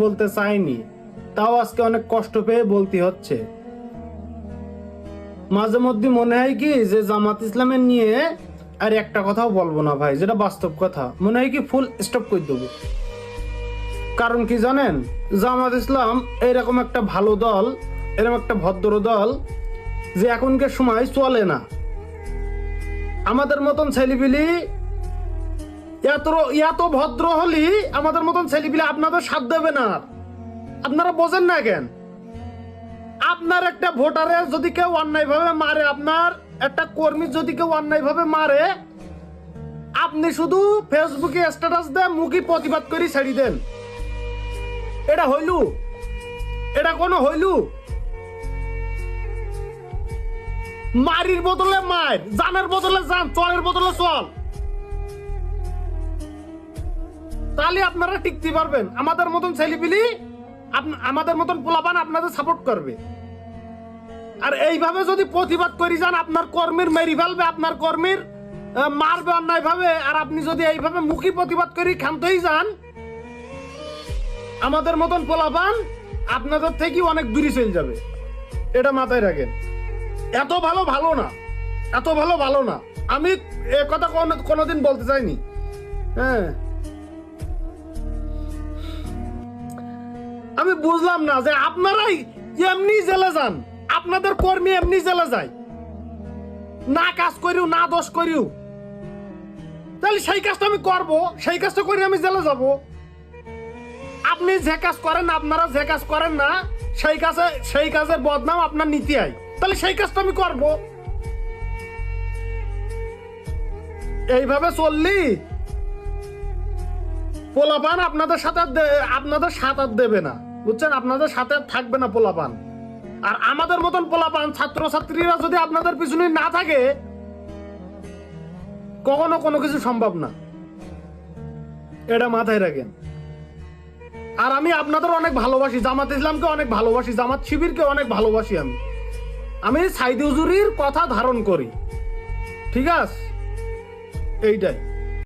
বলতে চাইনি, তাও আজকে অনেক কষ্ট পেয়ে বলতে হচ্ছে। মাঝে মধ্যে মনে হয় কি যে জামাত ইসলামের নিয়ে আর একটা কথাও বলবো না ভাই, যেটা বাস্তব কথা। মনে হয় কি ফুল স্টপ করে দেবো। কারণ কি জানেন, জামাত ইসলাম এরকম একটা ভালো দল, এরকম একটা ভদ্র দল যে এখনকার সময় চলে না। আমাদের মতন ছেলেপিলি এত ভদ্র হলি আমাদের মতন ছেলেপিলি আপনাদের সাথ দেবে না। আপনারা বোঝেন না কেন? আপনার একটা ভোটারে যদি কেউ অন্যায় ভাবে মারে, আপনার একটা কর্মী যদি কেউ অন্যায় ভাবে মারে, আপনি শুধু ফেসবুকে স্ট্যাটাস দেন, মুখে প্রতিবাদ করে ছেড়ে দেন। এটা হইলু? এটা কোনো হইলু? মারির বদলে মার, জানের বদলে জান, চলের বদলে চল, তাহলে আপনারা টিকতে পারবেন। আমাদের মতন ছেলেপিলি, আমাদের মতন পোলাপান আপনাদের সাপোর্ট করবে। আর এইভাবে যদি প্রতিবাদ করি যান, আপনার কর্মীর মেরি ফেলবে, আপনার কর্মীর মারবে অন্যায় ভাবে, আর আপনি যদি এইভাবে মুখী প্রতিবাদ করি ক্ষান্তই যান, আমাদের মতন পোলাপান আপনাদের থেকে অনেক দূরে চলে যাবে। এটা মাথায় রাখেন। এত ভালো না, এত ভালো না। আমি এ কথা কোনোদিন বলতে চাইনি। হ্যাঁ, আমি বুঝলাম না যে আপনারাই এমনি জেলে যান, আপনাদের কর্মী এমনি জেলে যায়, না কাজ করিও না দোষ করিও, তাহলে সেই কাজটা আমি করবো, সেই কাজটা করে আমি জেলে যাব। আপনি যে কাজ করেন, আপনারা যে কাজ করেন না, সেই কাজের বদনাম আপনার নীতি হয়, তাহলে সেই কাজটা আমি করব। এইভাবে চললি পোলাপান আপনাদের সাথে দেবে না, বুঝছেন? আপনাদের সাথে থাকবে না পোলাপান। আর আমাদের মতন পোলাপান ছাত্রছাত্রীরা যদি আপনাদের পিছনে না থাকে, কখনো কোনো কিছু সম্ভব না। এটা মাথায় রাখেন। আর আমি আপনাদের অনেক ভালোবাসি, জামাত ইসলামকে অনেক ভালোবাসি, জামাত শিবিরকে অনেক ভালোবাসি। আমি সাইদ হুজুরির কথা ধারণ করি, ঠিক আছে? এইটাই।